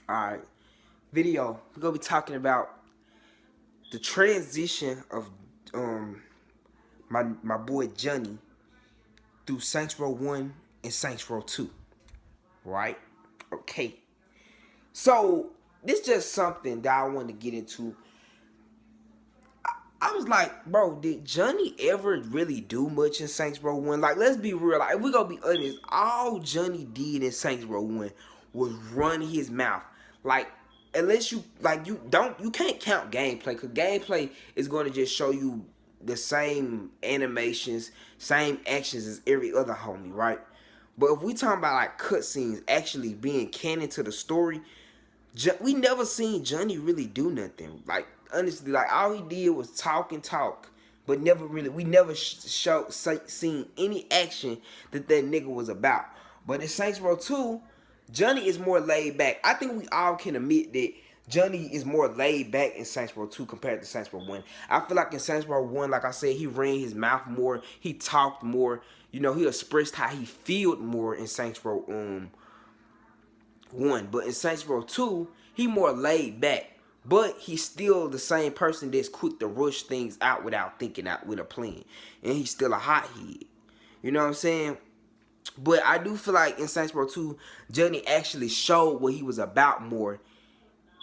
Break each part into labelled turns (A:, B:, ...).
A: Alright, video. We're gonna be talking about the transition of my boy Johnny through Saints Row 1 and Saints Row 2. Right? Okay. So this just something that I want to get into. I was like, bro, did Johnny ever really do much in Saints Row 1? Like, let's be real. Like, if we gonna be honest, all Johnny did in Saints Row 1 was run his mouth. Like, unless you can't count gameplay, because gameplay is going to just show you the same animations, same actions as every other homie, right? But if we talking about like cutscenes actually being canon to the story, we never seen Johnny really do nothing. Like, honestly, like all he did was talk and talk, but we never seen any action that nigga was about. But in Saints Row 2, Johnny is more laid back. I think we all can admit that Johnny is more laid back in Saints Row 2 compared to Saints Row 1. I feel like in Saints Row 1, like I said, he ran his mouth more, he talked more, he expressed how he felt more in Saints Row 1. But in Saints Row 2, he more laid back. But he's still the same person that's quick to rush things out without thinking out with a plan. And he's still a hothead. You know what I'm saying? But I do feel like in Saints Row 2, Johnny actually showed what he was about more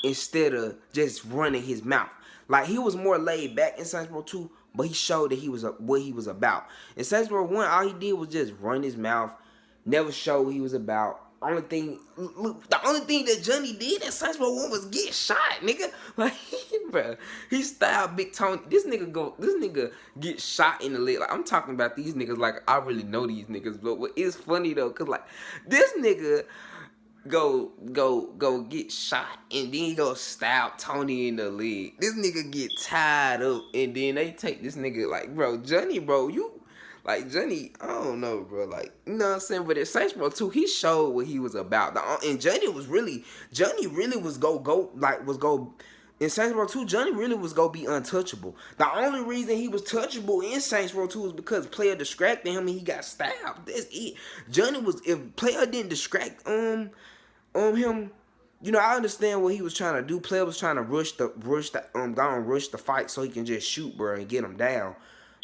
A: instead of just running his mouth. Like, he was more laid back in Saints Row 2, but he showed that he was what he was about. In Saints Row 1, all he did was just run his mouth, never show what he was about. The only thing that Johnny did in Saints Row 1 was get shot, nigga. Like, bro, he styled Big Tony. This nigga get shot in the leg. Like, I'm talking about these niggas like I really know these niggas, but it's funny though, cause like this nigga go get shot and then he go stab Tony in the leg. This nigga get tied up and then they take this nigga like, bro, Johnny, bro, Johnny, I don't know, bro. Like, you know what I'm saying? But in Saints Row 2, he showed what he was about. And Johnny really was in Saints Row 2, Johnny really was go be untouchable. The only reason he was touchable in Saints Row 2 was because player distracted him and he got stabbed. That's it. Johnny was, if player didn't distract him, I understand what he was trying to do. Player was trying to rush the fight so he can just shoot, bro, and get him down.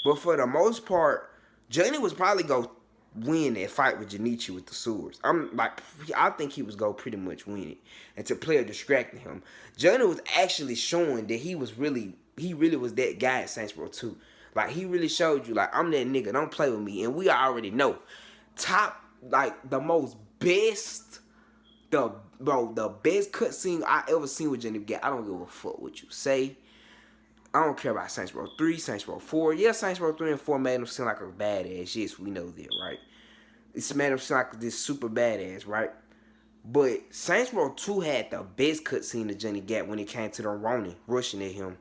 A: But for the most part, Johnny was probably gonna win that fight with Janichi with the swords. I think he was gonna pretty much win it until player distracted him. Johnny was actually showing that he really was that guy at Saints Row 2. Like, he really showed you, like, I'm that nigga, don't play with me. And we already know. Top, like, the best cutscene I ever seen with Johnny Gat. I don't give a fuck what you say. I don't care about Saints Row 3, Saints Row 4. Yeah, Saints Row 3 and 4 made him seem like a badass. Yes, we know that, right? It's made him seem like this super badass, right? But Saints Row 2 had the best cutscene of Johnny Gat when it came to the Ronin rushing at him.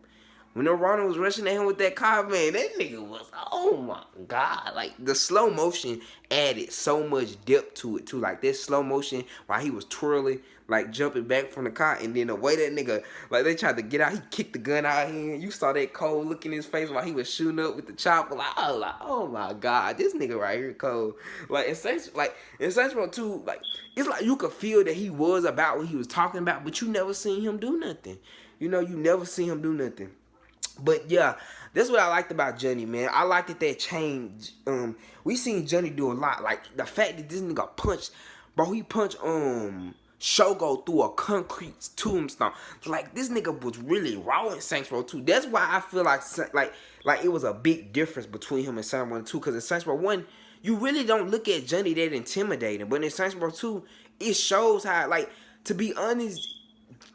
A: When the Ronin was rushing at him with that car, man, that nigga was, oh my God. Like, the slow motion added so much depth to it, too. Like, that slow motion while he was twirling, like, jumping back from the car. And then the way that nigga, like, they tried to get out, he kicked the gun out of him. You saw that cold look in his face while he was shooting up with the chopper. Like, I was like, oh my God, this nigga right here cold. Like, in Saints Row 2, like, it's like you could feel that he was about what he was talking about, but you never seen him do nothing. You never seen him do nothing. But yeah, that's what I liked about Johnny, man. I liked that changed. We seen Johnny do a lot. Like, the fact that this nigga punched, bro, he punched Shogo through a concrete tombstone. Like, this nigga was really raw in Saints Row 2. That's why I feel like it was a big difference between him and Saints Row 2. Because in Saints Row 1, you really don't look at Johnny that intimidating. But in Saints Row 2, it shows how, like, to be honest,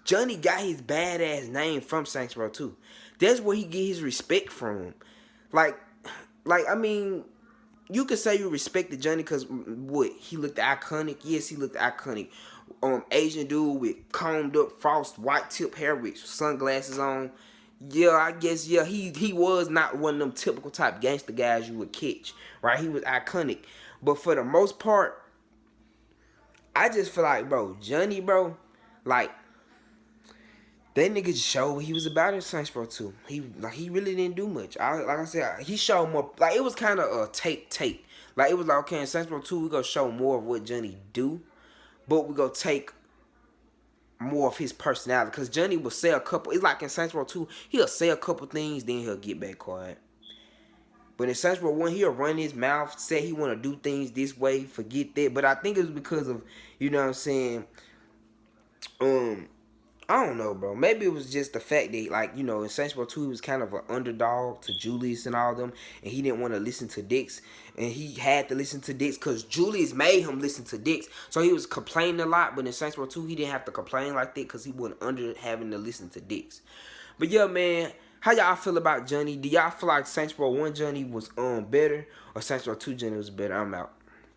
A: Johnny got his badass name from Saints Row 2. That's where he get his respect from. Like, I mean, you could say you respected Johnny because what? He looked iconic. Yes, he looked iconic. Asian dude with combed up, frost, white tip hair with sunglasses on. Yeah, I guess, yeah, he was not one of them typical type gangster guys you would catch, right? He was iconic. But for the most part, I just feel like, bro, Johnny, bro, like, that nigga just showed what he was about in Saints Row 2. He really didn't do much. Like I said, he showed more. Like, it was kind of a take. Like, it was like, okay, in Saints Row 2, we gonna show more of what Johnny do, but we gonna take more of his personality. Because Johnny will say a couple. It's like in Saints Row 2, he'll say a couple things, then he'll get back quiet. But in Saints Row 1, he'll run his mouth, say he want to do things this way, forget that. But I think it's because of, you know what I'm saying, I don't know, bro. Maybe it was just the fact that, like, you know, in Saints Row 2, he was kind of an underdog to Julius and all them, and he didn't want to listen to Dix, and he had to listen to Dix because Julius made him listen to Dix. So he was complaining a lot, but in Saints Row 2, he didn't have to complain like that because he wasn't under having to listen to Dix. But yeah, man, how y'all feel about Johnny? Do y'all feel like Saints Row 1 Johnny was better, or Saints Row 2 Johnny was better? I'm out.